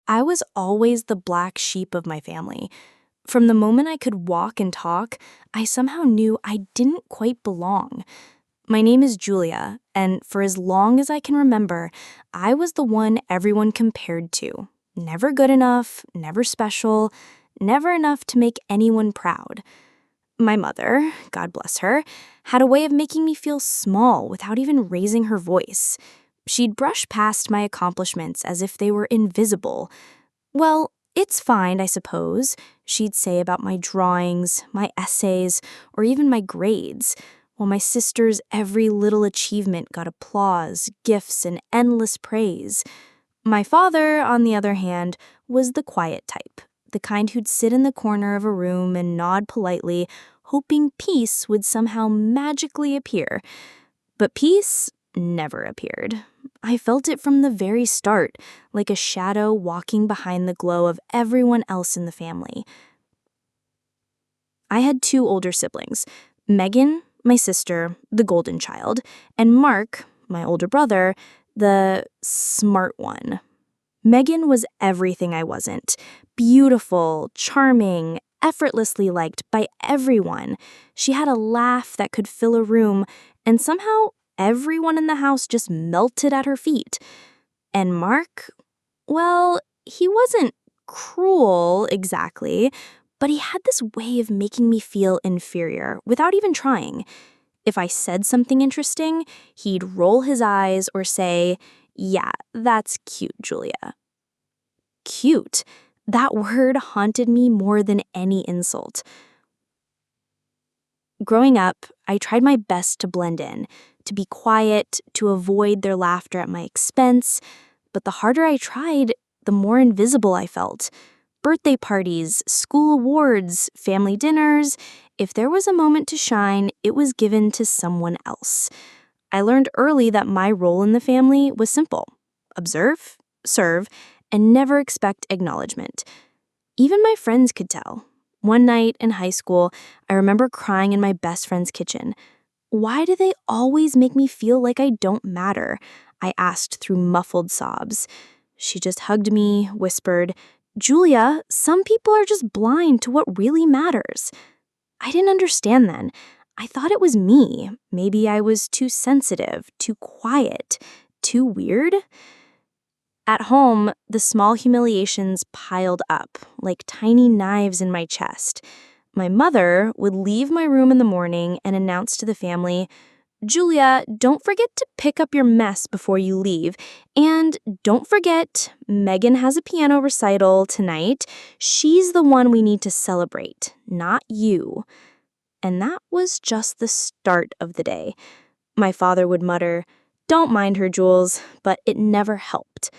I was always the black sheep of my family. From the moment I could walk and talk, I somehow knew I didn't quite belong. My name is Julia, and for as long as I can remember, I was the one everyone compared to. Never good enough, never special, never enough to make anyone proud. My mother, God bless her, had a way of making me feel small without even raising her voice. She'd brush past my accomplishments as if they were invisible. "Well, it's fine, I suppose," she'd say about my drawings, my essays, or even my grades, while my sister's every little achievement got applause, gifts, and endless praise. My father, on the other hand, was the quiet type, the kind who'd sit in the corner of a room and nod politely, hoping peace would somehow magically appear. But peace never appeared. I felt it from the very start, like a shadow walking behind the glow of everyone else in the family. I had two older siblings, Megan, my sister, the golden child, and Mark, my older brother, the smart one. Megan was everything I wasn't. Beautiful, charming, effortlessly liked by everyone. She had a laugh that could fill a room, and somehow everyone in the house just melted at her feet. And Mark, well, he wasn't cruel exactly, but he had this way of making me feel inferior without even trying. If I said something interesting, he'd roll his eyes or say, "Yeah, that's cute, Julia." Cute. That word haunted me more than any insult. Growing up, I tried my best to blend in, to be quiet, to avoid their laughter at my expense, but the harder I tried, the more invisible I felt. Birthday parties, school awards, family dinners, if there was a moment to shine, it was given to someone else. I learned early that my role in the family was simple: observe, serve, and never expect acknowledgement. Even my friends could tell. One night in high school, I remember crying in my best friend's kitchen. "Why do they always make me feel like I don't matter?" I asked through muffled sobs. She just hugged me, whispered, "Julia, some people are just blind to what really matters." I didn't understand then. I thought it was me. Maybe I was too sensitive, too quiet, too weird. At home, the small humiliations piled up like tiny knives in my chest. My mother would leave my room in the morning and announce to the family, "Julia, don't forget to pick up your mess before you leave. And don't forget, Megan has a piano recital tonight. She's the one we need to celebrate, not you." And that was just the start of the day. My father would mutter, "Don't mind her, Jules," but it never helped.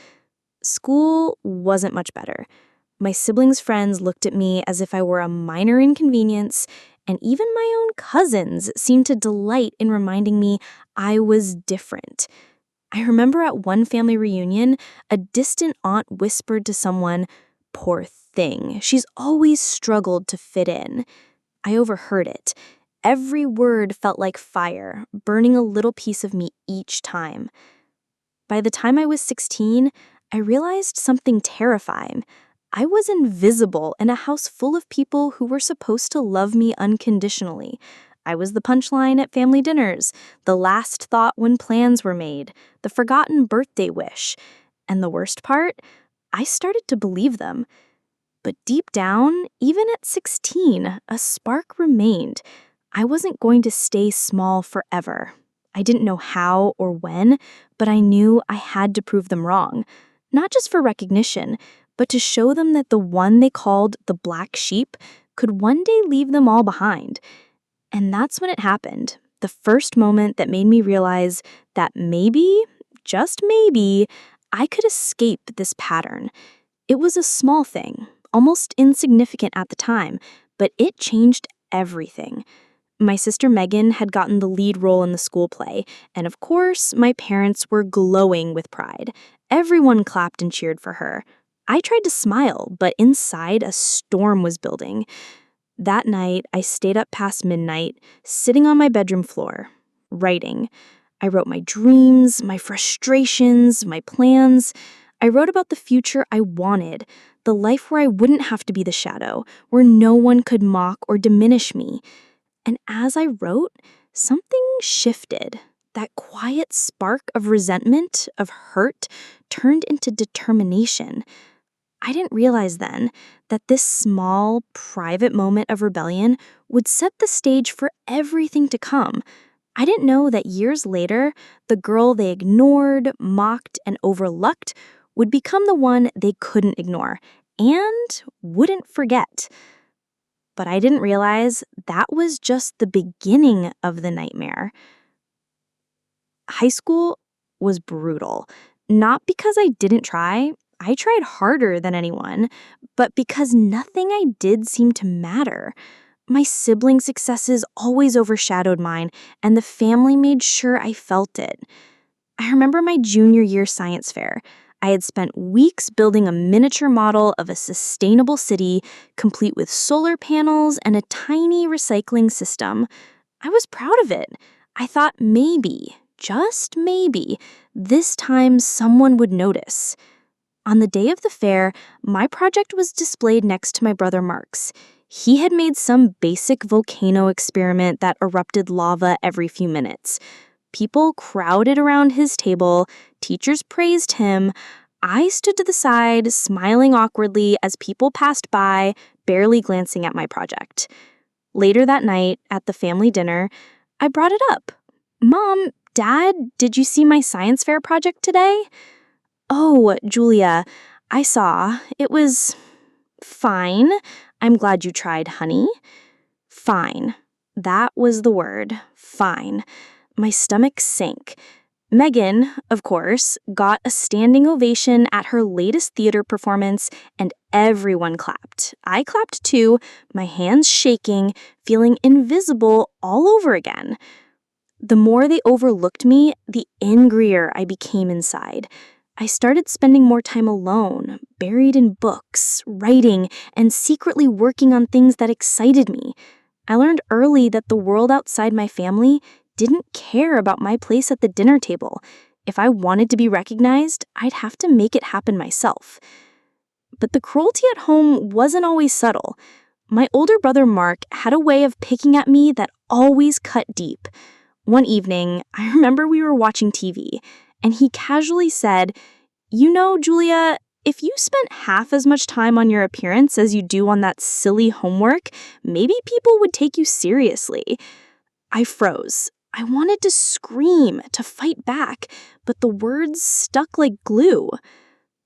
School wasn't much better. My siblings' friends looked at me as if I were a minor inconvenience, and even my own cousins seemed to delight in reminding me I was different. I remember at one family reunion, a distant aunt whispered to someone, "Poor thing, she's always struggled to fit in." I overheard it. Every word felt like fire, burning a little piece of me each time. By the time I was 16, I realized something terrifying. I was invisible in a house full of people who were supposed to love me unconditionally. I was the punchline at family dinners, the last thought when plans were made, the forgotten birthday wish. And the worst part, I started to believe them. But deep down, even at 16, a spark remained. I wasn't going to stay small forever. I didn't know how or when, but I knew I had to prove them wrong. Not just for recognition, but to show them that the one they called the black sheep could one day leave them all behind. And that's when it happened. The first moment that made me realize that maybe, just maybe, I could escape this pattern. It was a small thing, almost insignificant at the time, but it changed everything. My sister Megan had gotten the lead role in the school play, and of course, my parents were glowing with pride. Everyone clapped and cheered for her. I tried to smile, but inside a storm was building. That night, I stayed up past midnight, sitting on my bedroom floor, writing. I wrote my dreams, my frustrations, my plans. I wrote about the future I wanted, the life where I wouldn't have to be the shadow, where no one could mock or diminish me. And as I wrote, something shifted. That quiet spark of resentment, of hurt, turned into determination. I didn't realize then that this small, private moment of rebellion would set the stage for everything to come. I didn't know that years later, the girl they ignored, mocked, and overlooked would become the one they couldn't ignore and wouldn't forget. But I didn't realize that was just the beginning of the nightmare. High school was brutal. Not because I didn't try. I tried harder than anyone, but because nothing I did seemed to matter. My sibling successes always overshadowed mine, and the family made sure I felt it. I remember my junior year science fair. I had spent weeks building a miniature model of a sustainable city, complete with solar panels and a tiny recycling system. I was proud of it. I thought maybe, just maybe, this time someone would notice. On the day of the fair, my project was displayed next to my brother Mark's. He had made some basic volcano experiment that erupted lava every few minutes. People crowded around his table, teachers praised him. I stood to the side, smiling awkwardly as people passed by, barely glancing at my project. Later that night, at the family dinner, I brought it up. "Mom, Dad, did you see my science fair project today?" "Oh, Julia, I saw. It was fine. I'm glad you tried, honey." Fine. That was the word. Fine. My stomach sank. Megan, of course, got a standing ovation at her latest theater performance, and everyone clapped. I clapped too, my hands shaking, feeling invisible all over again. The more they overlooked me, the angrier I became inside. I started spending more time alone, buried in books, writing, and secretly working on things that excited me. I learned early that the world outside my family didn't care about my place at the dinner table. If I wanted to be recognized, I'd have to make it happen myself. But the cruelty at home wasn't always subtle. My older brother Mark had a way of picking at me that always cut deep. One evening, I remember we were watching TV, and he casually said, "You know, Julia, if you spent half as much time on your appearance as you do on that silly homework, maybe people would take you seriously." I froze. I wanted to scream, to fight back, but the words stuck like glue.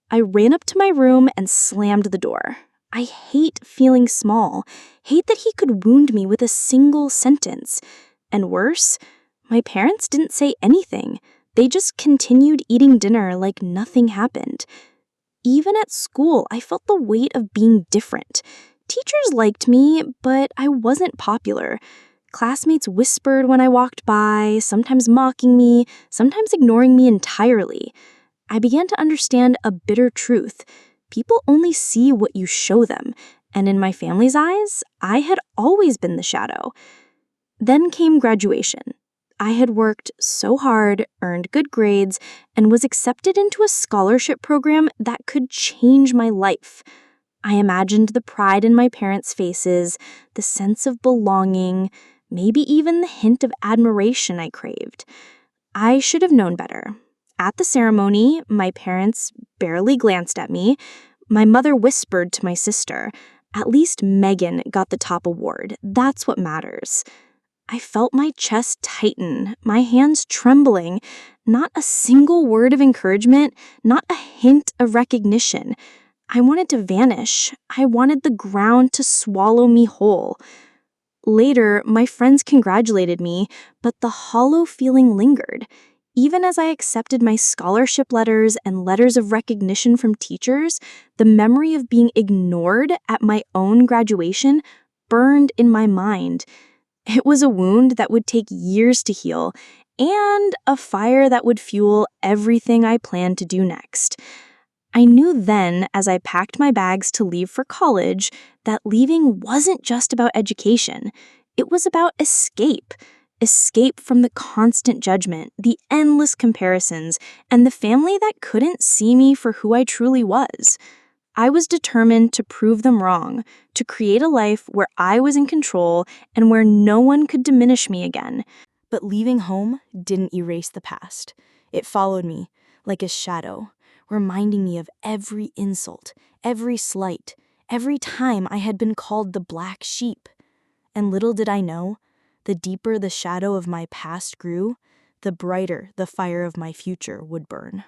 I ran up to my room and slammed the door. I hate feeling small, hate that he could wound me with a single sentence. And worse, my parents didn't say anything. They just continued eating dinner like nothing happened. Even at school, I felt the weight of being different. Teachers liked me, but I wasn't popular. Classmates whispered when I walked by, sometimes mocking me, sometimes ignoring me entirely. I began to understand a bitter truth. People only see what you show them, and in my family's eyes, I had always been the shadow. Then came graduation. I had worked so hard, earned good grades, and was accepted into a scholarship program that could change my life. I imagined the pride in my parents' faces, the sense of belonging, maybe even the hint of admiration I craved. I should have known better. At the ceremony, my parents barely glanced at me. My mother whispered to my sister, "At least Megan got the top award. That's what matters." I felt my chest tighten, my hands trembling. Not a single word of encouragement, not a hint of recognition. I wanted to vanish. I wanted the ground to swallow me whole. Later, my friends congratulated me, but the hollow feeling lingered. Even as I accepted my scholarship letters and letters of recognition from teachers, the memory of being ignored at my own graduation burned in my mind. It was a wound that would take years to heal, and a fire that would fuel everything I planned to do next. I knew then, as I packed my bags to leave for college, that leaving wasn't just about education. It was about escape. escape from the constant judgment, the endless comparisons, and the family that couldn't see me for who I truly was. I was determined to prove them wrong, to create a life where I was in control and where no one could diminish me again. But leaving home didn't erase the past. It followed me like a shadow, reminding me of every insult, every slight, every time I had been called the black sheep. And little did I know, the deeper the shadow of my past grew, the brighter the fire of my future would burn.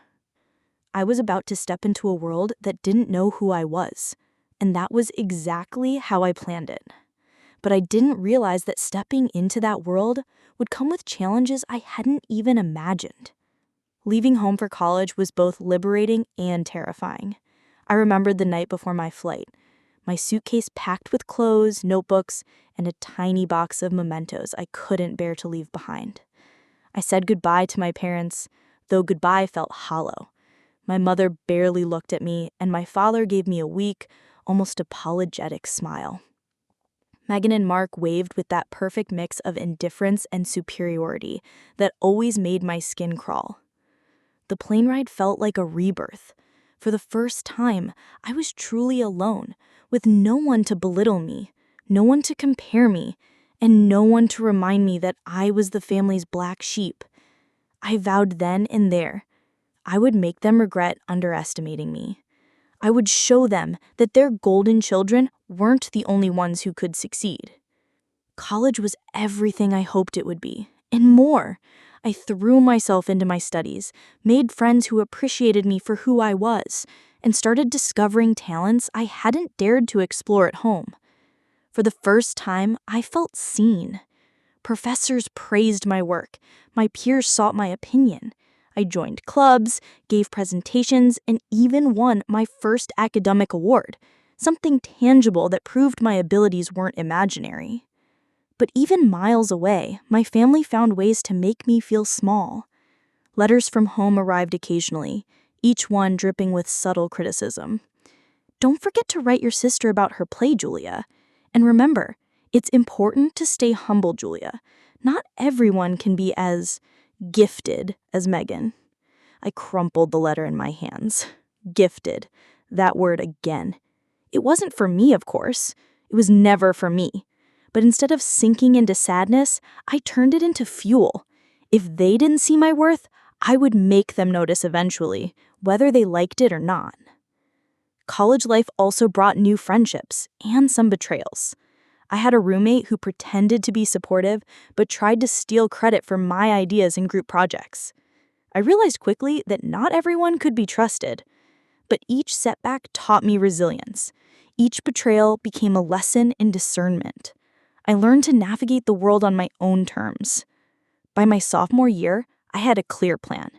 I was about to step into a world that didn't know who I was, and that was exactly how I planned it. But I didn't realize that stepping into that world would come with challenges I hadn't even imagined. Leaving home for college was both liberating and terrifying. I remembered the night before my flight, my suitcase packed with clothes, notebooks, and a tiny box of mementos I couldn't bear to leave behind. I said goodbye to my parents, though goodbye felt hollow. My mother barely looked at me, and my father gave me a weak, almost apologetic smile. Megan and Mark waved with that perfect mix of indifference and superiority that always made my skin crawl. The plane ride felt like a rebirth. For the first time, I was truly alone, with no one to belittle me, no one to compare me, and no one to remind me that I was the family's black sheep. I vowed then and there, I would make them regret underestimating me. I would show them that their golden children weren't the only ones who could succeed. College was everything I hoped it would be, and more. I threw myself into my studies, made friends who appreciated me for who I was, and started discovering talents I hadn't dared to explore at home. For the first time, I felt seen. Professors praised my work. My peers sought my opinion. I joined clubs, gave presentations, and even won my first academic award, something tangible that proved my abilities weren't imaginary. But even miles away, my family found ways to make me feel small. Letters from home arrived occasionally, each one dripping with subtle criticism. Don't forget to write your sister about her play, Julia. And remember, it's important to stay humble, Julia. Not everyone can be as gifted as Megan. I crumpled the letter in my hands. Gifted. That word again. It wasn't for me, of course. It was never for me. But instead of sinking into sadness, I turned it into fuel. If they didn't see my worth, I would make them notice eventually, whether they liked it or not. College life also brought new friendships and some betrayals. I had a roommate who pretended to be supportive, but tried to steal credit for my ideas in group projects. I realized quickly that not everyone could be trusted. But each setback taught me resilience. Each betrayal became a lesson in discernment. I learned to navigate the world on my own terms. By my sophomore year, I had a clear plan.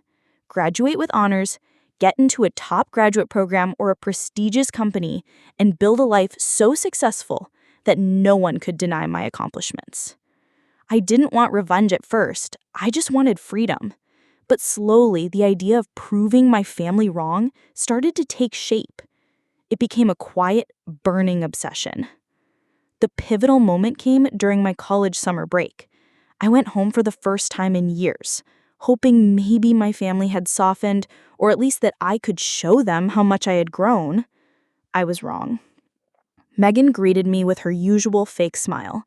Graduate with honors, get into a top graduate program or a prestigious company, and build a life so successful that no one could deny my accomplishments. I didn't want revenge at first, I just wanted freedom. But slowly, the idea of proving my family wrong started to take shape. It became a quiet, burning obsession. The pivotal moment came during my college summer break. I went home for the first time in years, hoping maybe my family had softened, or at least that I could show them how much I had grown. I was wrong. Megan greeted me with her usual fake smile.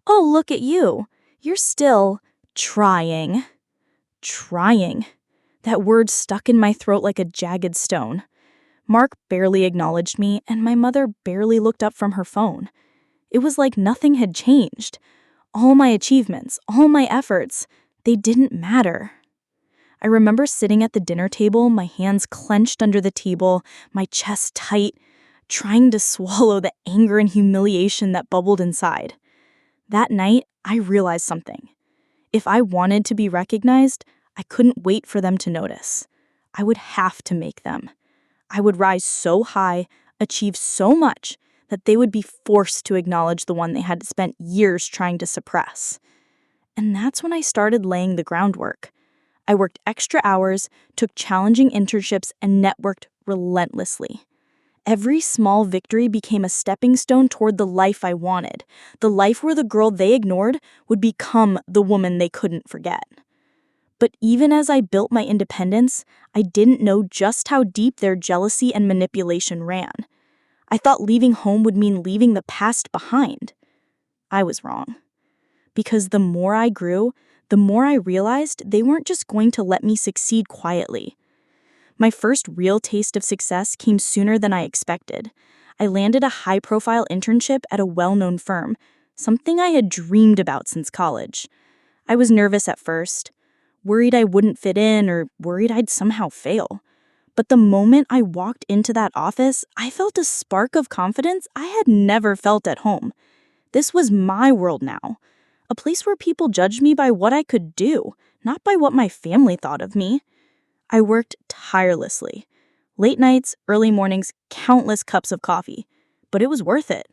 "Oh, look at you. You're still trying." Trying. That word stuck in my throat like a jagged stone. Mark barely acknowledged me, and my mother barely looked up from her phone. It was like nothing had changed. All my achievements, all my efforts, they didn't matter. I remember sitting at the dinner table, my hands clenched under the table, my chest tight, trying to swallow the anger and humiliation that bubbled inside. That night, I realized something. If I wanted to be recognized, I couldn't wait for them to notice. I would have to make them. I would rise so high, achieve so much, that they would be forced to acknowledge the one they had spent years trying to suppress. And that's when I started laying the groundwork. I worked extra hours, took challenging internships, and networked relentlessly. Every small victory became a stepping stone toward the life I wanted, the life where the girl they ignored would become the woman they couldn't forget. But even as I built my independence, I didn't know just how deep their jealousy and manipulation ran. I thought leaving home would mean leaving the past behind. I was wrong. Because the more I grew, the more I realized they weren't just going to let me succeed quietly. My first real taste of success came sooner than I expected. I landed a high-profile internship at a well-known firm, something I had dreamed about since college. I was nervous at first, worried I wouldn't fit in or worried I'd somehow fail. But the moment I walked into that office, I felt a spark of confidence I had never felt at home. This was my world now, a place where people judged me by what I could do, not by what my family thought of me. I worked tirelessly. Late nights, early mornings, countless cups of coffee. But it was worth it.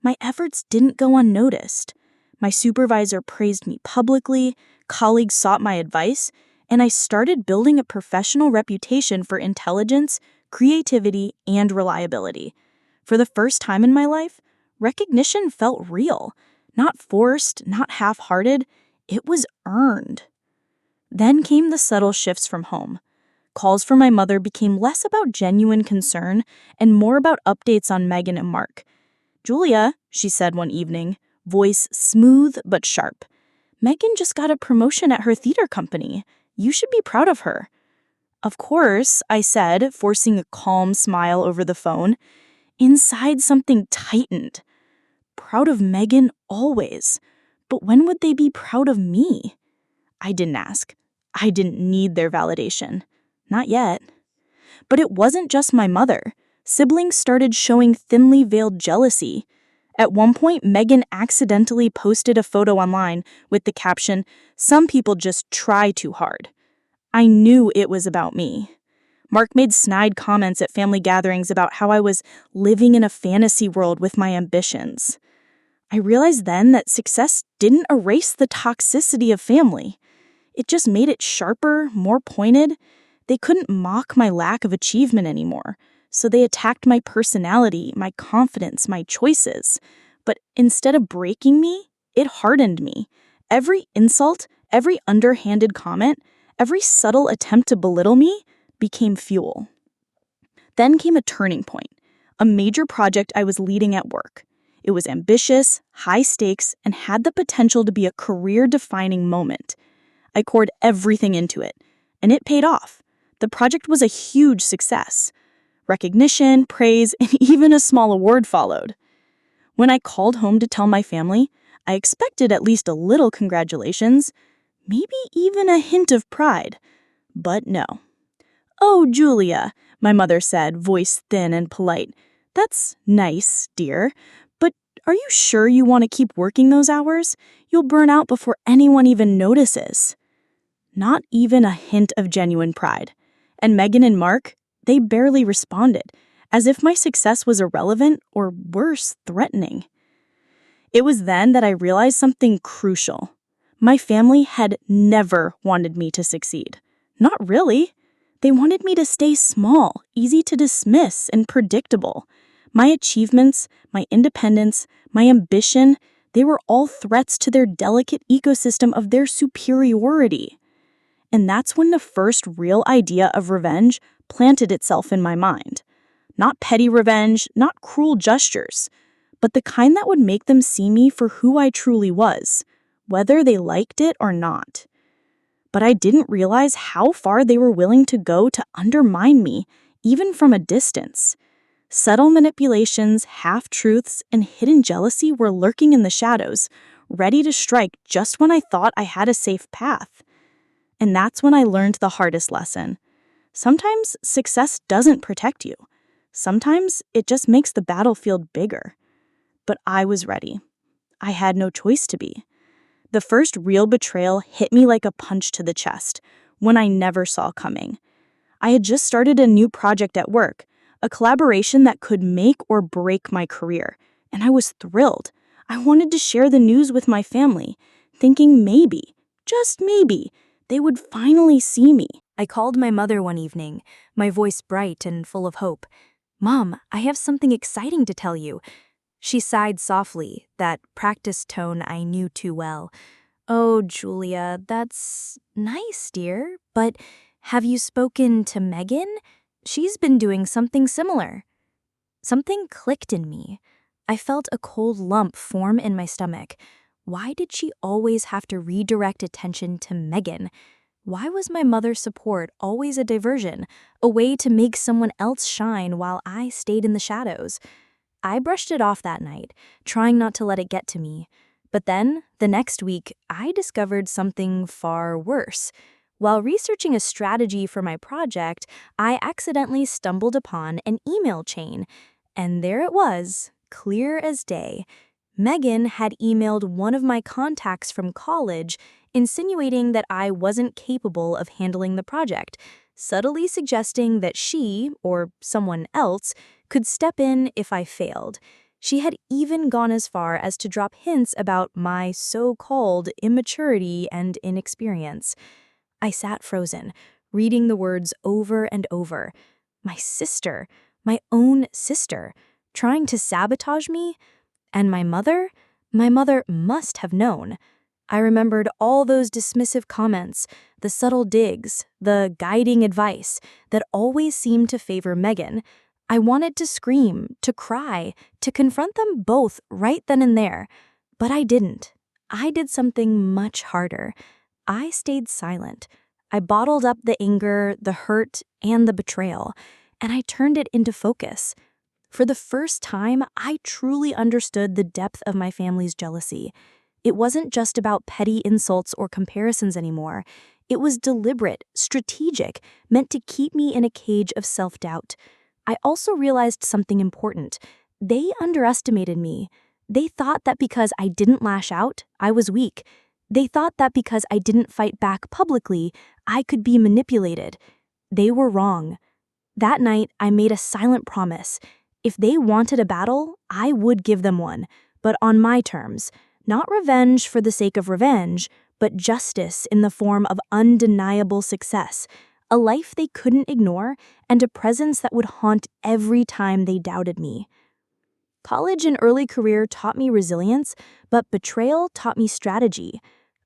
My efforts didn't go unnoticed. My supervisor praised me publicly, colleagues sought my advice, and I started building a professional reputation for intelligence, creativity, and reliability. For the first time in my life, recognition felt real. Not forced, not half-hearted. It was earned. Then came the subtle shifts from home. Calls from my mother became less about genuine concern and more about updates on Megan and Mark. "Julia," she said one evening, voice smooth but sharp, "Megan just got a promotion at her theater company. You should be proud of her." "Of course," I said, forcing a calm smile over the phone. Inside, something tightened. Proud of Megan always. But when would they be proud of me? I didn't ask. I didn't need their validation. Not yet. But it wasn't just my mother. Siblings started showing thinly veiled jealousy. At one point, Megan accidentally posted a photo online with the caption, "Some people just try too hard." I knew it was about me. Mark made snide comments at family gatherings about how I was living in a fantasy world with my ambitions. I realized then that success didn't erase the toxicity of family. It just made it sharper, more pointed. They couldn't mock my lack of achievement anymore, so they attacked my personality, my confidence, my choices. But instead of breaking me, it hardened me. Every insult, every underhanded comment, every subtle attempt to belittle me became fuel. Then came a turning point, a major project I was leading at work. It was ambitious, high stakes, and had the potential to be a career-defining moment. I poured everything into it, and it paid off. The project was a huge success. Recognition, praise, and even a small award followed. When I called home to tell my family, I expected at least a little congratulations, maybe even a hint of pride. But no. "Oh, Julia," my mother said, voice thin and polite. "That's nice, dear, but are you sure you want to keep working those hours? You'll burn out before anyone even notices." Not even a hint of genuine pride. And Megan and Mark, they barely responded, as if my success was irrelevant or worse, threatening. It was then that I realized something crucial. My family had never wanted me to succeed. Not really. They wanted me to stay small, easy to dismiss, and predictable. My achievements, my independence, my ambition, they were all threats to their delicate ecosystem of their superiority. And that's when the first real idea of revenge planted itself in my mind. Not petty revenge, not cruel gestures, but the kind that would make them see me for who I truly was, whether they liked it or not. But I didn't realize how far they were willing to go to undermine me, even from a distance. Subtle manipulations, half-truths, and hidden jealousy were lurking in the shadows, ready to strike just when I thought I had a safe path. And that's when I learned the hardest lesson. Sometimes success doesn't protect you. Sometimes it just makes the battlefield bigger. But I was ready. I had no choice to be. The first real betrayal hit me like a punch to the chest, one I never saw coming. I had just started a new project at work, a collaboration that could make or break my career, and I was thrilled. I wanted to share the news with my family, thinking maybe, just maybe, they would finally see me. I called my mother one evening, my voice bright and full of hope. "Mom, I have something exciting to tell you." She sighed softly, that practiced tone I knew too well. "Oh, Julia, that's nice, dear, but have you spoken to Megan? She's been doing something similar." Something clicked in me. I felt a cold lump form in my stomach. Why did she always have to redirect attention to Megan? Why was my mother's support always a diversion, a way to make someone else shine while I stayed in the shadows? I brushed it off that night, trying not to let it get to me. But then, the next week, I discovered something far worse. While researching a strategy for my project, I accidentally stumbled upon an email chain. And there it was, clear as day. Megan had emailed one of my contacts from college, insinuating that I wasn't capable of handling the project, subtly suggesting that she, or someone else, could step in if I failed. She had even gone as far as to drop hints about my so-called immaturity and inexperience. I sat frozen, reading the words over and over. My sister, my own sister, trying to sabotage me? And my mother? My mother must have known. I remembered all those dismissive comments, the subtle digs, the guiding advice that always seemed to favor Megan. I wanted to scream, to cry, to confront them both right then and there. But I didn't. I did something much harder. I stayed silent. I bottled up the anger, the hurt, and the betrayal, and I turned it into focus. For the first time, I truly understood the depth of my family's jealousy. It wasn't just about petty insults or comparisons anymore. It was deliberate, strategic, meant to keep me in a cage of self-doubt. I also realized something important. They underestimated me. They thought that because I didn't lash out, I was weak. They thought that because I didn't fight back publicly, I could be manipulated. They were wrong. That night, I made a silent promise. If they wanted a battle, I would give them one, but on my terms. Not revenge for the sake of revenge, but justice in the form of undeniable success, a life they couldn't ignore, and a presence that would haunt every time they doubted me. College and early career taught me resilience, but betrayal taught me strategy.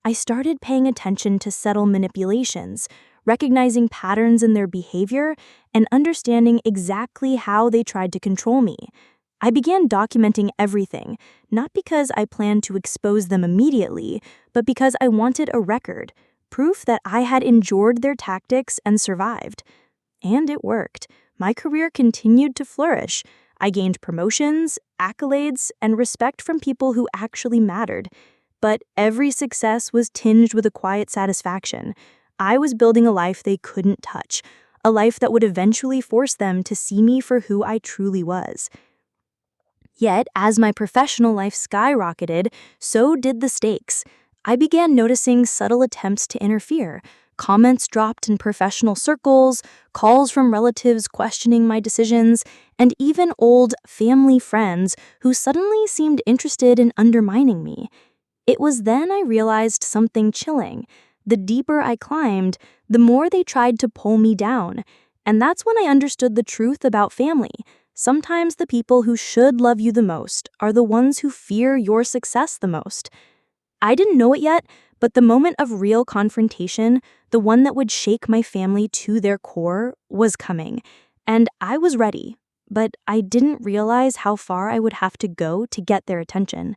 I started paying attention to subtle manipulations, recognizing patterns in their behavior, and understanding exactly how they tried to control me. I began documenting everything, not because I planned to expose them immediately, but because I wanted a record, proof that I had endured their tactics and survived. And it worked. My career continued to flourish. I gained promotions, accolades, and respect from people who actually mattered. But every success was tinged with a quiet satisfaction. I was building a life they couldn't touch, a life that would eventually force them to see me for who I truly was. Yet, as my professional life skyrocketed, so did the stakes. I began noticing subtle attempts to interfere, comments dropped in professional circles, calls from relatives questioning my decisions, and even old family friends who suddenly seemed interested in undermining me. It was then I realized something chilling. The deeper I climbed, the more they tried to pull me down. And that's when I understood the truth about family. Sometimes the people who should love you the most are the ones who fear your success the most. I didn't know it yet, but the moment of real confrontation, the one that would shake my family to their core, was coming. And I was ready, but I didn't realize how far I would have to go to get their attention.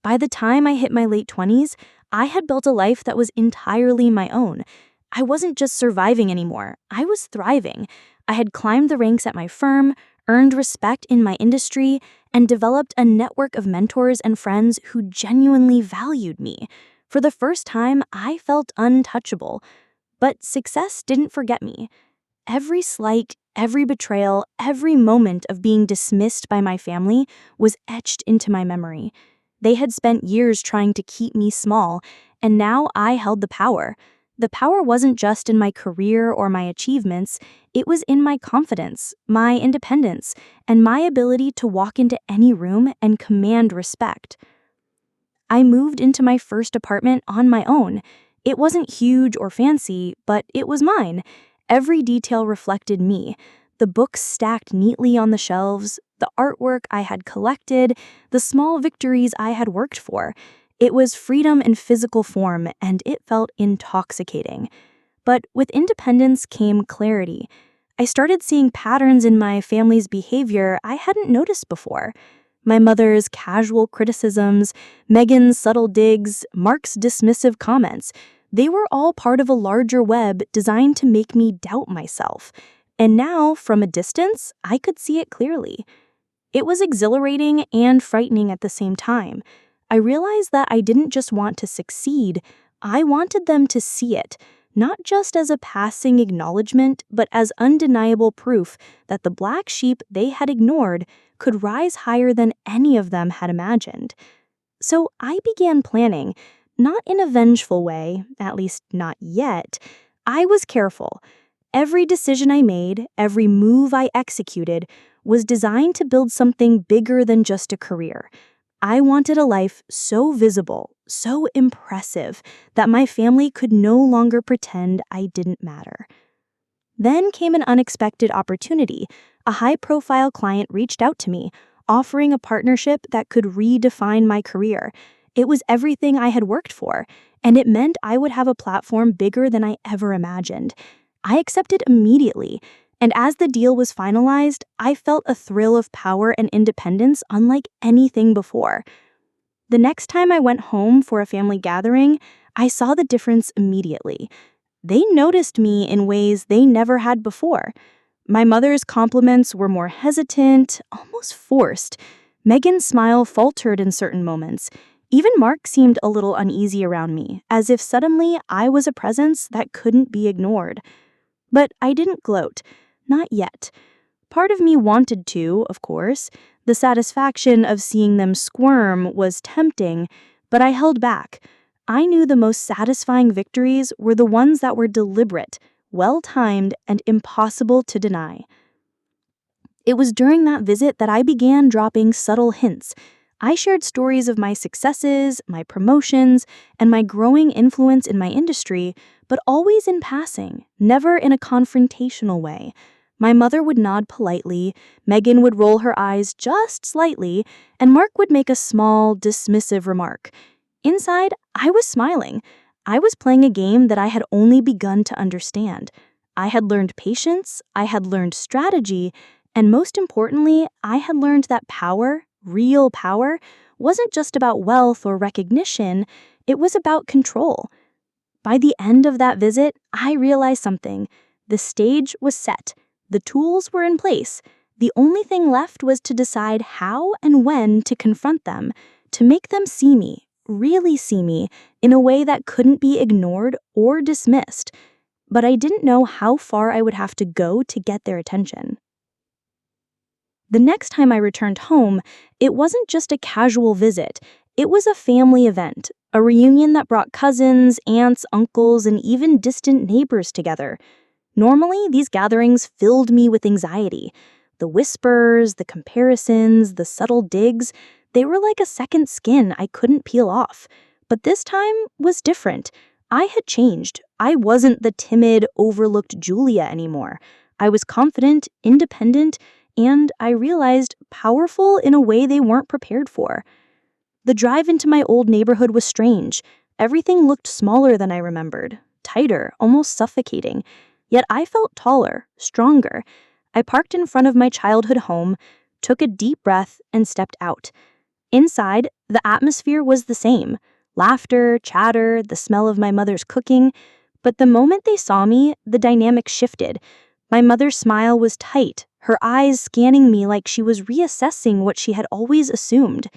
By the time I hit my late 20s, I had built a life that was entirely my own. I wasn't just surviving anymore, I was thriving. I had climbed the ranks at my firm, earned respect in my industry, and developed a network of mentors and friends who genuinely valued me. For the first time, I felt untouchable. But success didn't forget me. Every slight, every betrayal, every moment of being dismissed by my family was etched into my memory. They had spent years trying to keep me small, and now I held the power. The power wasn't just in my career or my achievements, it was in my confidence, my independence, and my ability to walk into any room and command respect. I moved into my first apartment on my own. It wasn't huge or fancy, but it was mine. Every detail reflected me. The books stacked neatly on the shelves, the artwork I had collected, the small victories I had worked for. It was freedom in physical form, and it felt intoxicating. But with independence came clarity. I started seeing patterns in my family's behavior I hadn't noticed before. My mother's casual criticisms, Megan's subtle digs, Mark's dismissive comments, they were all part of a larger web designed to make me doubt myself. And now, from a distance, I could see it clearly. It was exhilarating and frightening at the same time. I realized that I didn't just want to succeed, I wanted them to see it, not just as a passing acknowledgement, but as undeniable proof that the black sheep they had ignored could rise higher than any of them had imagined. So I began planning, not in a vengeful way, at least not yet. I was careful. Every decision I made, every move I executed, was designed to build something bigger than just a career. I wanted a life so visible, so impressive, that my family could no longer pretend I didn't matter. Then came an unexpected opportunity. A high-profile client reached out to me, offering a partnership that could redefine my career. It was everything I had worked for, and it meant I would have a platform bigger than I ever imagined. I accepted immediately, and as the deal was finalized, I felt a thrill of power and independence unlike anything before. The next time I went home for a family gathering, I saw the difference immediately. They noticed me in ways they never had before. My mother's compliments were more hesitant, almost forced. Megan's smile faltered in certain moments. Even Mark seemed a little uneasy around me, as if suddenly I was a presence that couldn't be ignored. But I didn't gloat. Not yet. Part of me wanted to, of course. The satisfaction of seeing them squirm was tempting, but I held back. I knew the most satisfying victories were the ones that were deliberate, well-timed, and impossible to deny. It was during that visit that I began dropping subtle hints. I shared stories of my successes, my promotions, and my growing influence in my industry, but always in passing, never in a confrontational way. My mother would nod politely, Megan would roll her eyes just slightly, and Mark would make a small, dismissive remark. Inside, I was smiling. I was playing a game that I had only begun to understand. I had learned patience, I had learned strategy, and most importantly, I had learned that power, real power, wasn't just about wealth or recognition, it was about control. By the end of that visit, I realized something. The stage was set. The tools were in place. The only thing left was to decide how and when to confront them, to make them see me, really see me, in a way that couldn't be ignored or dismissed. But I didn't know how far I would have to go to get their attention. The next time I returned home, it wasn't just a casual visit. It was a family event, a reunion that brought cousins, aunts, uncles, and even distant neighbors together. Normally, these gatherings filled me with anxiety. The whispers, the comparisons, the subtle digs, they were like a second skin I couldn't peel off. But this time was different. I had changed. I wasn't the timid, overlooked Julia anymore. I was confident, independent, and I realized powerful in a way they weren't prepared for. The drive into my old neighborhood was strange. Everything looked smaller than I remembered, tighter, almost suffocating. Yet I felt taller, stronger. I parked in front of my childhood home, took a deep breath, and stepped out. Inside, the atmosphere was the same. Laughter, chatter, the smell of my mother's cooking. But the moment they saw me, the dynamic shifted. My mother's smile was tight, her eyes scanning me like she was reassessing what she had always assumed.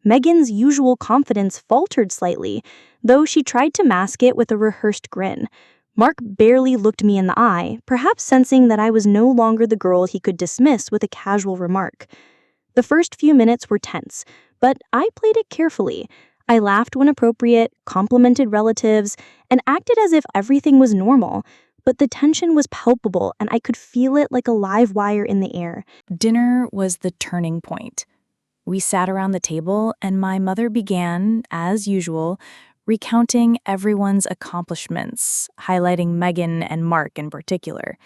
Megan's usual confidence faltered slightly, though she tried to mask it with a rehearsed grin. Mark barely looked me in the eye, perhaps sensing that I was no longer the girl he could dismiss with a casual remark. The first few minutes were tense, but I played it carefully. I laughed when appropriate, complimented relatives, and acted as if everything was normal. But the tension was palpable, and I could feel it like a live wire in the air. Dinner was the turning point. We sat around the table, and my mother began, as usual, recounting everyone's accomplishments, highlighting Megan and Mark in particular.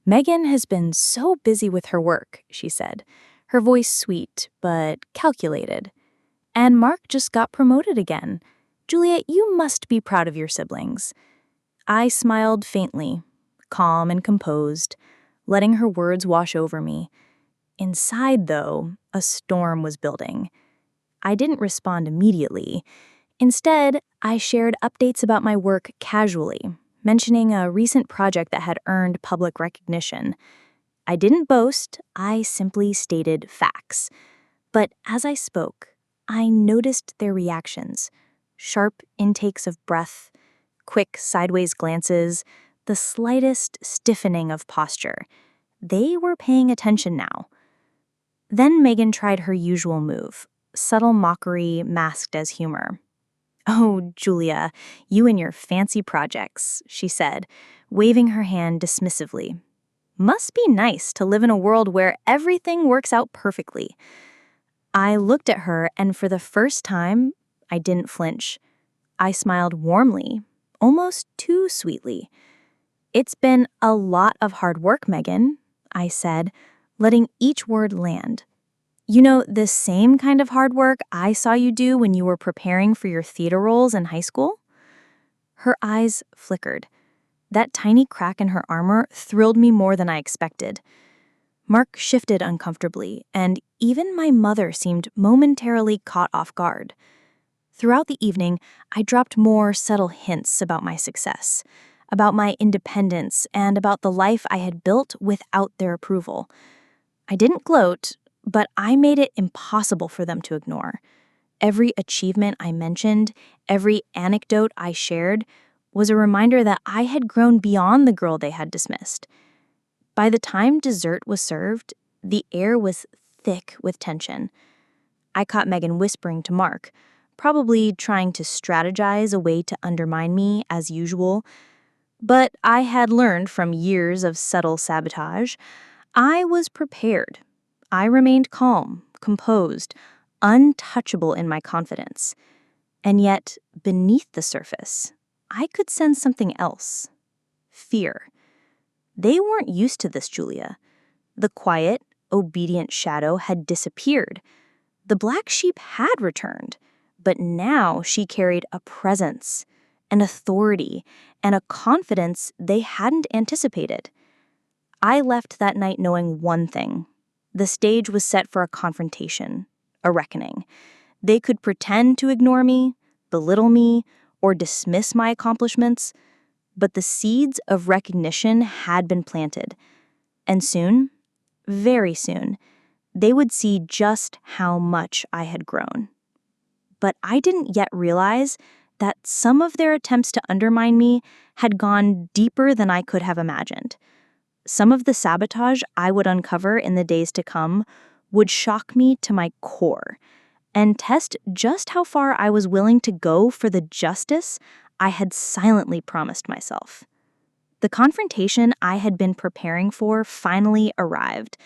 Megan has been so busy with her work, she said, her voice sweet but calculated. And Mark just got promoted again. Julia, you must be proud of your siblings. I smiled faintly, calm and composed, letting her words wash over me. Inside, though, a storm was building. I didn't respond immediately. Instead, I shared updates about my work casually, mentioning a recent project that had earned public recognition. I didn't boast, I simply stated facts. But as I spoke, I noticed their reactions: sharp intakes of breath, quick sideways glances, the slightest stiffening of posture. They were paying attention now. Then Megan tried her usual move, subtle mockery masked as humor. "Oh, Julia, you and your fancy projects," she said, waving her hand dismissively. "Must be nice to live in a world where everything works out perfectly." I looked at her, and for the first time, I didn't flinch. I smiled warmly, almost too sweetly. "It's been a lot of hard work, Megan," I said, letting each word land. "You know, the same kind of hard work I saw you do when you were preparing for your theater roles in high school?" Her eyes flickered. That tiny crack in her armor thrilled me more than I expected. Mark shifted uncomfortably, and even my mother seemed momentarily caught off guard. Throughout the evening, I dropped more subtle hints about my success, about my independence, and about the life I had built without their approval. I didn't gloat, but I made it impossible for them to ignore. Every achievement I mentioned, every anecdote I shared, was a reminder that I had grown beyond the girl they had dismissed. By the time dessert was served, the air was thick with tension. I caught Megan whispering to Mark, probably trying to strategize a way to undermine me as usual. But I had learned from years of subtle sabotage. I was prepared. I remained calm, composed, untouchable in my confidence. And yet, beneath the surface, I could sense something else: fear. They weren't used to this, Julia. The quiet, obedient shadow had disappeared. The black sheep had returned, but now she carried a presence, an authority, and a confidence they hadn't anticipated. I left that night knowing one thing: the stage was set for a confrontation, a reckoning. They could pretend to ignore me, belittle me, or dismiss my accomplishments, but the seeds of recognition had been planted. And soon, very soon, they would see just how much I had grown. But I didn't yet realize that some of their attempts to undermine me had gone deeper than I could have imagined. Some of the sabotage I would uncover in the days to come would shock me to my core and test just how far I was willing to go for the justice I had silently promised myself. The confrontation I had been preparing for finally arrived,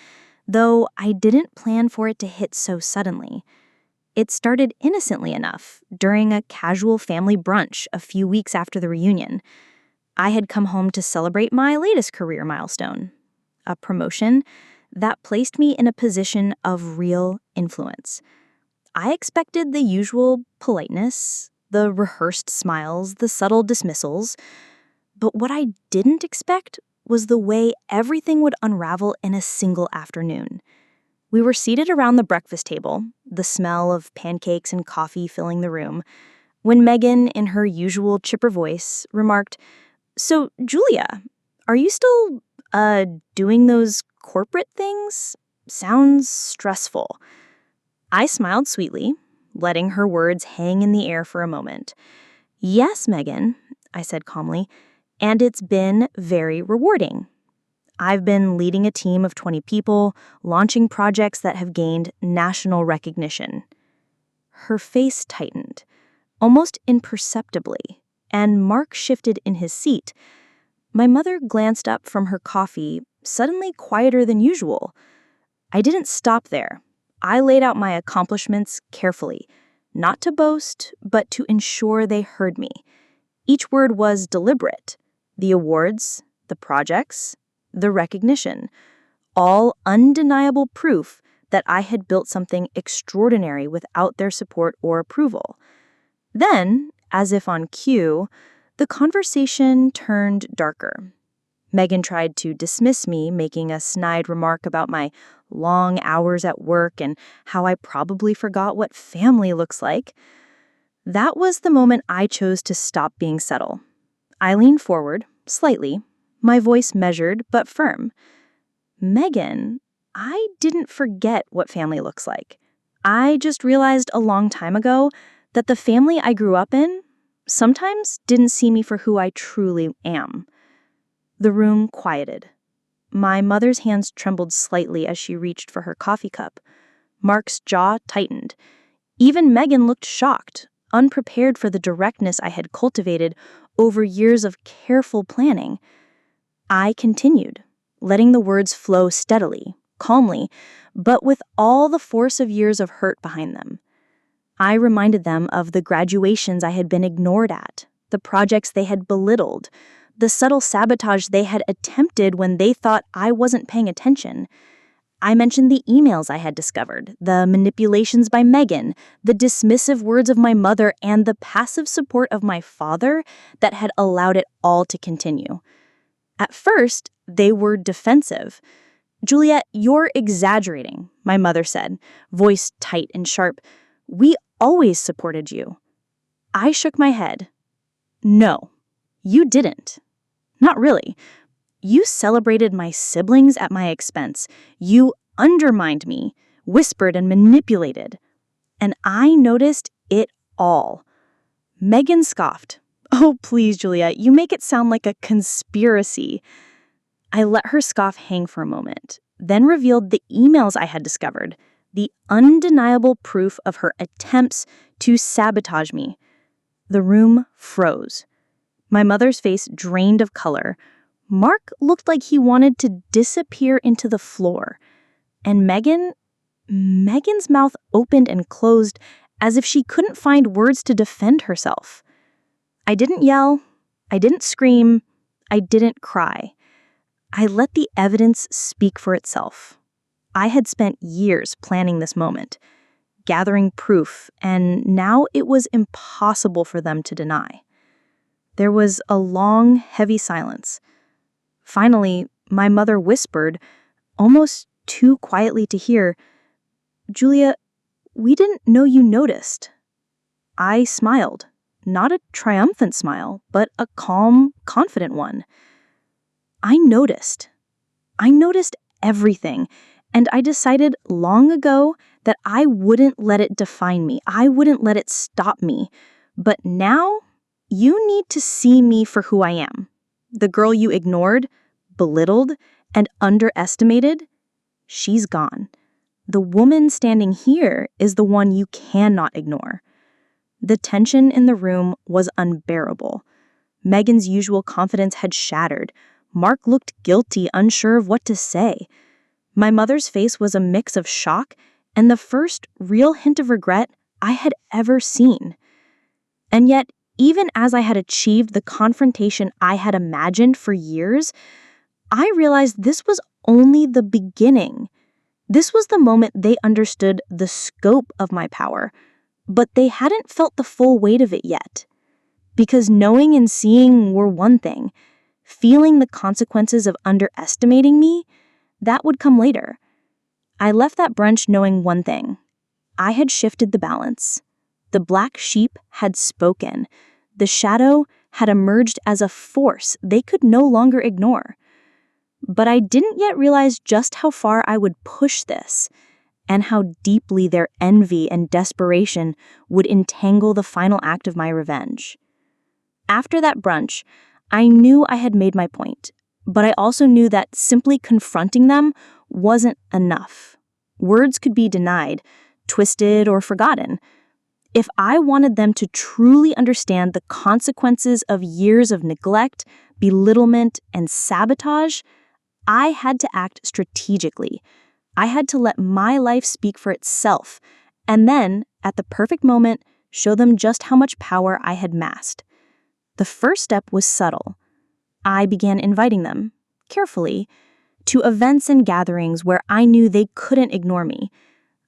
though I didn't plan for it to hit so suddenly. It started innocently enough during a casual family brunch a few weeks after the reunion. I had come home to celebrate my latest career milestone, a promotion that placed me in a position of real influence. I expected the usual politeness, the rehearsed smiles, the subtle dismissals, but what I didn't expect was the way everything would unravel in a single afternoon. We were seated around the breakfast table, the smell of pancakes and coffee filling the room, when Megan, in her usual chipper voice, remarked, "So, Julia, are you still, doing those corporate things? Sounds stressful." I smiled sweetly, letting her words hang in the air for a moment. "Yes, Megan," I said calmly, "and it's been very rewarding. I've been leading a team of 20 people, launching projects that have gained national recognition." Her face tightened, almost imperceptibly, and Mark shifted in his seat. My mother glanced up from her coffee, suddenly quieter than usual. I didn't stop there. I laid out my accomplishments carefully, not to boast, but to ensure they heard me. Each word was deliberate: the awards, the projects, the recognition, all undeniable proof that I had built something extraordinary without their support or approval. Then, as if on cue, the conversation turned darker. Megan tried to dismiss me, making a snide remark about my long hours at work and how I probably forgot what family looks like. That was the moment I chose to stop being subtle. I leaned forward, slightly, my voice measured but firm. Megan, I didn't forget what family looks like. I just realized a long time ago that the family I grew up in sometimes didn't see me for who I truly am. The room quieted. My mother's hands trembled slightly as she reached for her coffee cup. Mark's jaw tightened. Even Megan looked shocked, unprepared for the directness I had cultivated over years of careful planning. I continued, letting the words flow steadily, calmly, but with all the force of years of hurt behind them. I reminded them of the graduations I had been ignored at, the projects they had belittled, the subtle sabotage they had attempted when they thought I wasn't paying attention. I mentioned the emails I had discovered, the manipulations by Megan, the dismissive words of my mother, and the passive support of my father that had allowed it all to continue. At first, they were defensive. "Juliet, you're exaggerating," my mother said, voice tight and sharp. "We always supported you." I shook my head. "No, you didn't. Not really. You celebrated my siblings at my expense. You undermined me, whispered and manipulated. And I noticed it all." Megan scoffed. "Oh, please, Juliet, you make it sound like a conspiracy." I let her scoff hang for a moment, then revealed the emails I had discovered, the undeniable proof of her attempts to sabotage me. The room froze. My mother's face drained of color. Mark looked like he wanted to disappear into the floor. And Megan's mouth opened and closed as if she couldn't find words to defend herself. I didn't yell. I didn't scream. I didn't cry. I let the evidence speak for itself. I had spent years planning this moment, gathering proof, and now it was impossible for them to deny. There was a long, heavy silence. Finally, my mother whispered, almost too quietly to hear, "Julia, we didn't know you noticed." I smiled, not a triumphant smile, but a calm, confident one. I noticed. I noticed everything, and I decided long ago that I wouldn't let it define me. I wouldn't let it stop me. But now, you need to see me for who I am. The girl you ignored, belittled, and underestimated, she's gone. The woman standing here is the one you cannot ignore. The tension in the room was unbearable. Megan's usual confidence had shattered. Mark looked guilty, unsure of what to say. My mother's face was a mix of shock and the first real hint of regret I had ever seen. And yet, even as I had achieved the confrontation I had imagined for years, I realized this was only the beginning. This was the moment they understood the scope of my power, but they hadn't felt the full weight of it yet. Because knowing and seeing were one thing. Feeling the consequences of underestimating me, that would come later. I left that brunch knowing one thing. I had shifted the balance. The black sheep had spoken. The shadow had emerged as a force they could no longer ignore. But I didn't yet realize just how far I would push this, and how deeply their envy and desperation would entangle the final act of my revenge. After that brunch, I knew I had made my point, but I also knew that simply confronting them wasn't enough. Words could be denied, twisted, or forgotten. If I wanted them to truly understand the consequences of years of neglect, belittlement, and sabotage, I had to act strategically. I had to let my life speak for itself, and then, at the perfect moment, show them just how much power I had massed. The first step was subtle. I began inviting them, carefully, to events and gatherings where I knew they couldn't ignore me.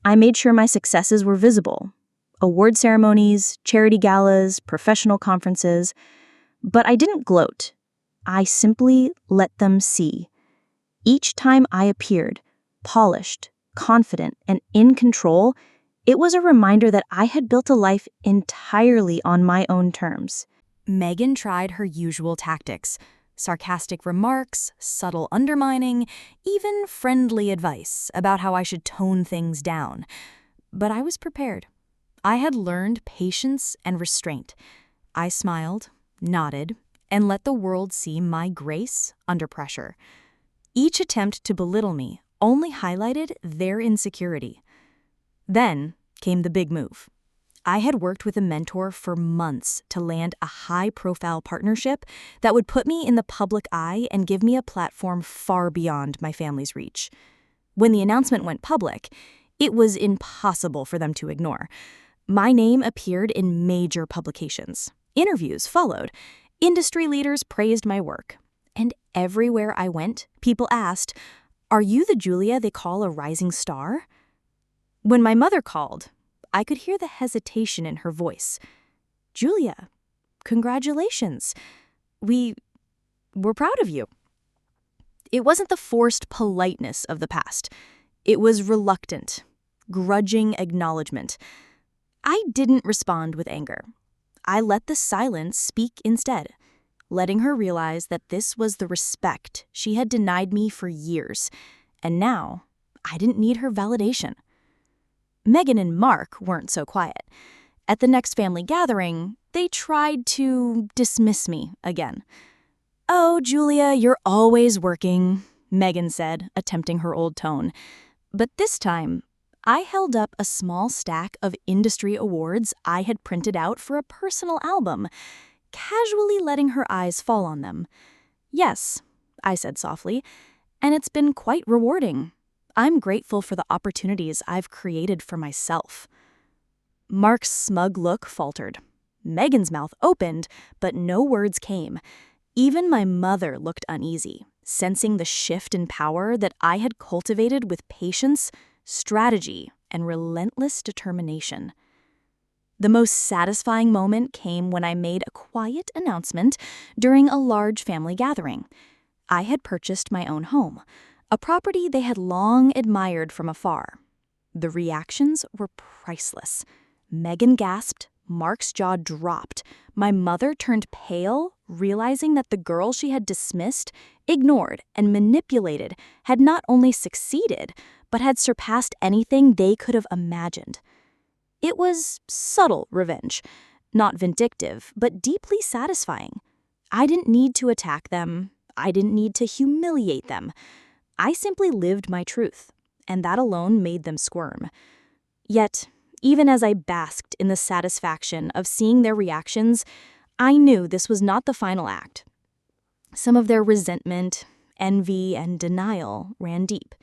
I made sure my successes were visible. Award ceremonies, charity galas, professional conferences. But I didn't gloat. I simply let them see. Each time I appeared, polished, confident, and in control, it was a reminder that I had built a life entirely on my own terms. Megan tried her usual tactics: sarcastic remarks, subtle undermining, even friendly advice about how I should tone things down. But I was prepared. I had learned patience and restraint. I smiled, nodded, and let the world see my grace under pressure. Each attempt to belittle me only highlighted their insecurity. Then came the big move. I had worked with a mentor for months to land a high-profile partnership that would put me in the public eye and give me a platform far beyond my family's reach. When the announcement went public, it was impossible for them to ignore. My name appeared in major publications. Interviews followed. Industry leaders praised my work. And everywhere I went, people asked, "Are you the Julia they call a rising star?" When my mother called, I could hear the hesitation in her voice. "Julia, congratulations. We're proud of you." It wasn't the forced politeness of the past. It was reluctant, grudging acknowledgement. I didn't respond with anger. I let the silence speak instead, letting her realize that this was the respect she had denied me for years, and now I didn't need her validation. Megan and Mark weren't so quiet. At the next family gathering, they tried to dismiss me again. "Oh, Julia, you're always working," Megan said, attempting her old tone. But this time, I held up a small stack of industry awards I had printed out for a personal album, casually letting her eyes fall on them. "Yes," I said softly, "and it's been quite rewarding. I'm grateful for the opportunities I've created for myself." Mark's smug look faltered. Megan's mouth opened, but no words came. Even my mother looked uneasy, sensing the shift in power that I had cultivated with patience, strategy, and relentless determination. The most satisfying moment came when I made a quiet announcement during a large family gathering. I had purchased my own home, a property they had long admired from afar. The reactions were priceless. Megan gasped, Mark's jaw dropped. My mother turned pale, realizing that the girl she had dismissed, ignored, and manipulated had not only succeeded, but had surpassed anything they could have imagined. It was subtle revenge, not vindictive, but deeply satisfying. I didn't need to attack them. I didn't need to humiliate them. I simply lived my truth, and that alone made them squirm. Yet, even as I basked in the satisfaction of seeing their reactions, I knew this was not the final act. Some of their resentment, envy, and denial ran deep.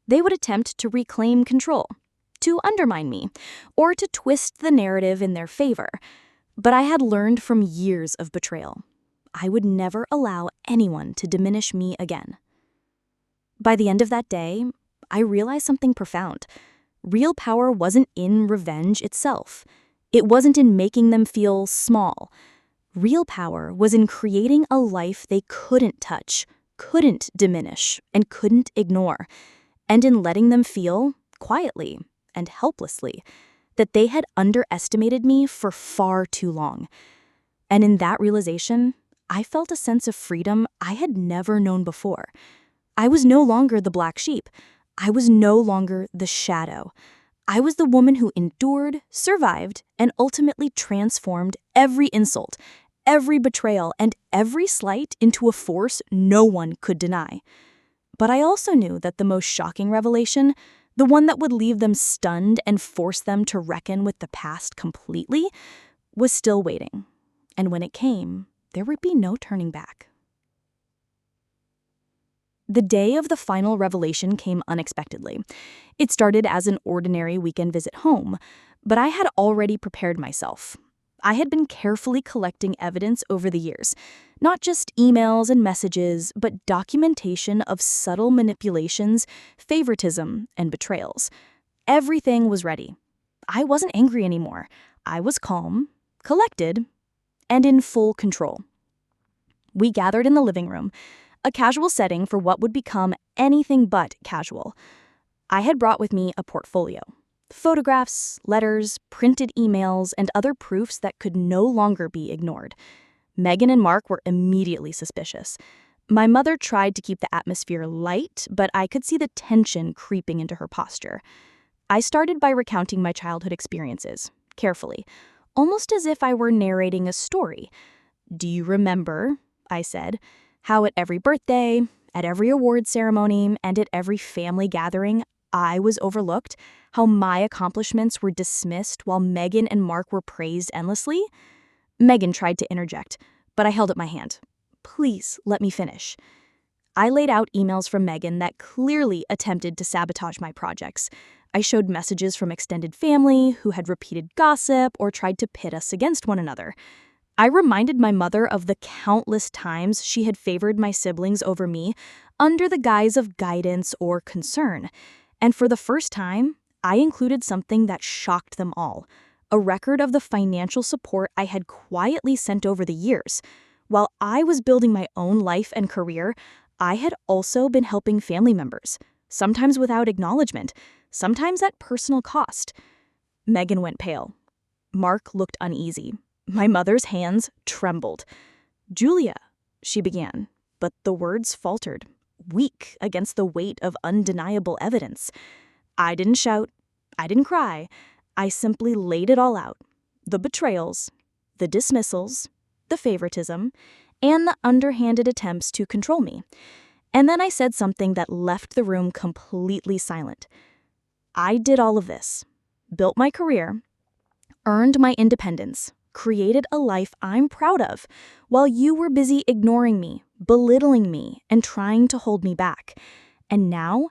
They would attempt to reclaim control, to undermine me, or to twist the narrative in their favor. But I had learned from years of betrayal. I would never allow anyone to diminish me again. By the end of that day, I realized something profound. Real power wasn't in revenge itself. It wasn't in making them feel small. Real power was in creating a life they couldn't touch, couldn't diminish, and couldn't ignore, and in letting them feel, quietly and helplessly, that they had underestimated me for far too long. And in that realization, I felt a sense of freedom I had never known before. I was no longer the black sheep. I was no longer the shadow. I was the woman who endured, survived, and ultimately transformed every insult, every betrayal, and every slight into a force no one could deny. But I also knew that the most shocking revelation, the one that would leave them stunned and force them to reckon with the past completely, was still waiting. And when it came, there would be no turning back. The day of the final revelation came unexpectedly. It started as an ordinary weekend visit home, but I had already prepared myself. I had been carefully collecting evidence over the years, not just emails and messages, but documentation of subtle manipulations, favoritism, and betrayals. Everything was ready. I wasn't angry anymore. I was calm, collected, and in full control. We gathered in the living room, a casual setting for what would become anything but casual. I had brought with me a portfolio. Photographs, letters, printed emails, and other proofs that could no longer be ignored. Megan and Mark were immediately suspicious. My mother tried to keep the atmosphere light, but I could see the tension creeping into her posture. I started by recounting my childhood experiences, carefully, almost as if I were narrating a story. "Do you remember," I said, "how at every birthday, at every award ceremony, and at every family gathering, I was overlooked? How my accomplishments were dismissed while Megan and Mark were praised endlessly?" Megan tried to interject, but I held up my hand. "Please, let me finish." I laid out emails from Megan that clearly attempted to sabotage my projects. I showed messages from extended family who had repeated gossip or tried to pit us against one another. I reminded my mother of the countless times she had favored my siblings over me under the guise of guidance or concern. And for the first time, I included something that shocked them all, a record of the financial support I had quietly sent over the years. While I was building my own life and career, I had also been helping family members, sometimes without acknowledgement, sometimes at personal cost. Megan went pale. Mark looked uneasy. My mother's hands trembled. "Julia," she began, but the words faltered, weak against the weight of undeniable evidence. I didn't shout. I didn't cry. I simply laid it all out. The betrayals, the dismissals, the favoritism, and the underhanded attempts to control me. And then I said something that left the room completely silent. I did all of this, built my career, earned my independence, created a life I'm proud of, while you were busy ignoring me, belittling me, and trying to hold me back. And now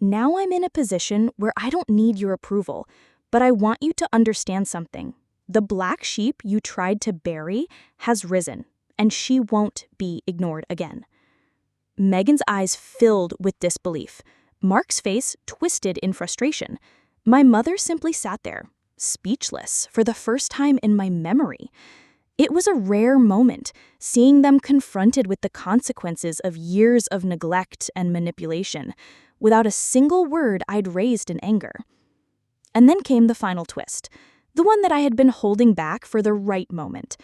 I'm in a position where I don't need your approval, but I want you to understand something. The black sheep you tried to bury has risen, and she won't be ignored again." Megan's eyes filled with disbelief. Mark's face twisted in frustration. My mother simply sat there, speechless for the first time in my memory. It was a rare moment, seeing them confronted with the consequences of years of neglect and manipulation, without a single word I'd raised in anger. And then came the final twist, the one that I had been holding back for the right moment.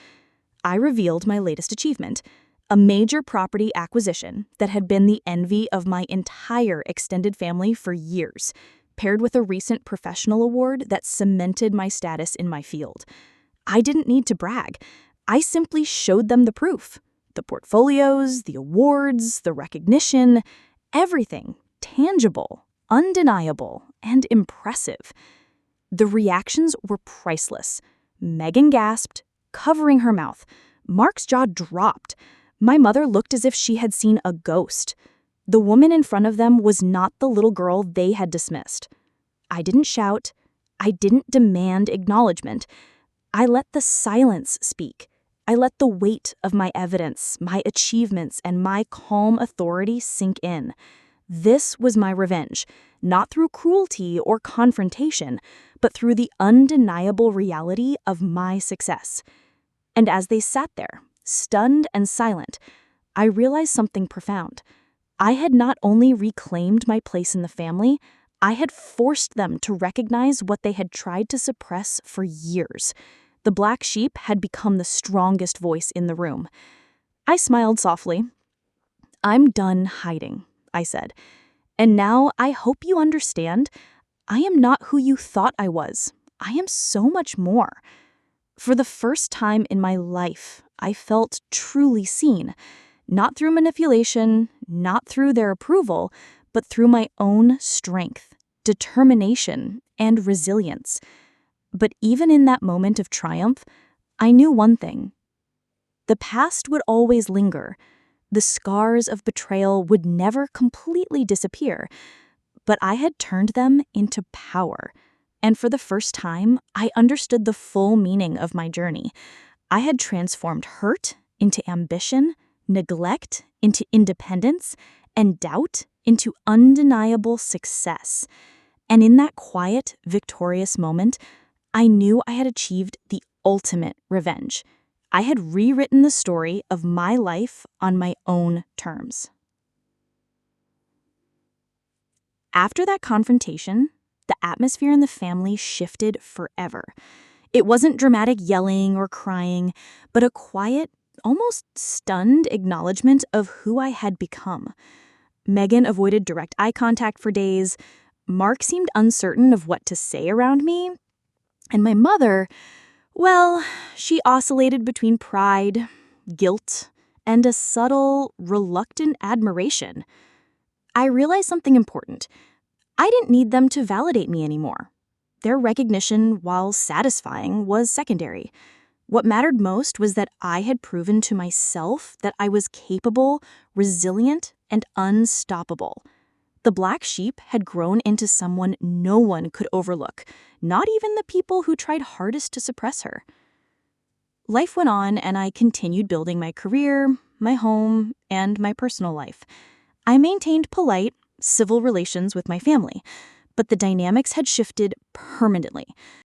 I revealed my latest achievement, a major property acquisition that had been the envy of my entire extended family for years, paired with a recent professional award that cemented my status in my field. I didn't need to brag. I simply showed them the proof. The portfolios, the awards, the recognition, everything tangible, undeniable, and impressive. The reactions were priceless. Megan gasped, covering her mouth. Mark's jaw dropped. My mother looked as if she had seen a ghost. The woman in front of them was not the little girl they had dismissed. I didn't shout. I didn't demand acknowledgement. I let the silence speak. I let the weight of my evidence, my achievements, and my calm authority sink in. This was my revenge, not through cruelty or confrontation, but through the undeniable reality of my success. And as they sat there, stunned and silent, I realized something profound. I had not only reclaimed my place in the family, I had forced them to recognize what they had tried to suppress for years. The black sheep had become the strongest voice in the room. I smiled softly. "I'm done hiding," I said. "And now I hope you understand, I am not who you thought I was. I am so much more." For the first time in my life, I felt truly seen, not through manipulation, not through their approval, but through my own strength, determination, and resilience. But even in that moment of triumph, I knew one thing. The past would always linger. The scars of betrayal would never completely disappear, but I had turned them into power, And for the first time, I understood the full meaning of my journey. I had transformed hurt into ambition, neglect into independence, and doubt into undeniable success. And in that quiet, victorious moment, I knew I had achieved the ultimate revenge. I had rewritten the story of my life on my own terms. After that confrontation, the atmosphere in the family shifted forever. It wasn't dramatic yelling or crying, but a quiet, almost stunned acknowledgement of who I had become. Megan avoided direct eye contact for days. Mark seemed uncertain of what to say around me. And my mother, well, she oscillated between pride, guilt, and a subtle, reluctant admiration. I realized something important. I didn't need them to validate me anymore. Their recognition, while satisfying, was secondary. What mattered most was that I had proven to myself that I was capable, resilient, and unstoppable. The black sheep had grown into someone no one could overlook, not even the people who tried hardest to suppress her. Life went on, and I continued building my career, my home, and my personal life. I maintained polite, civil relations with my family, but the dynamics had shifted permanently.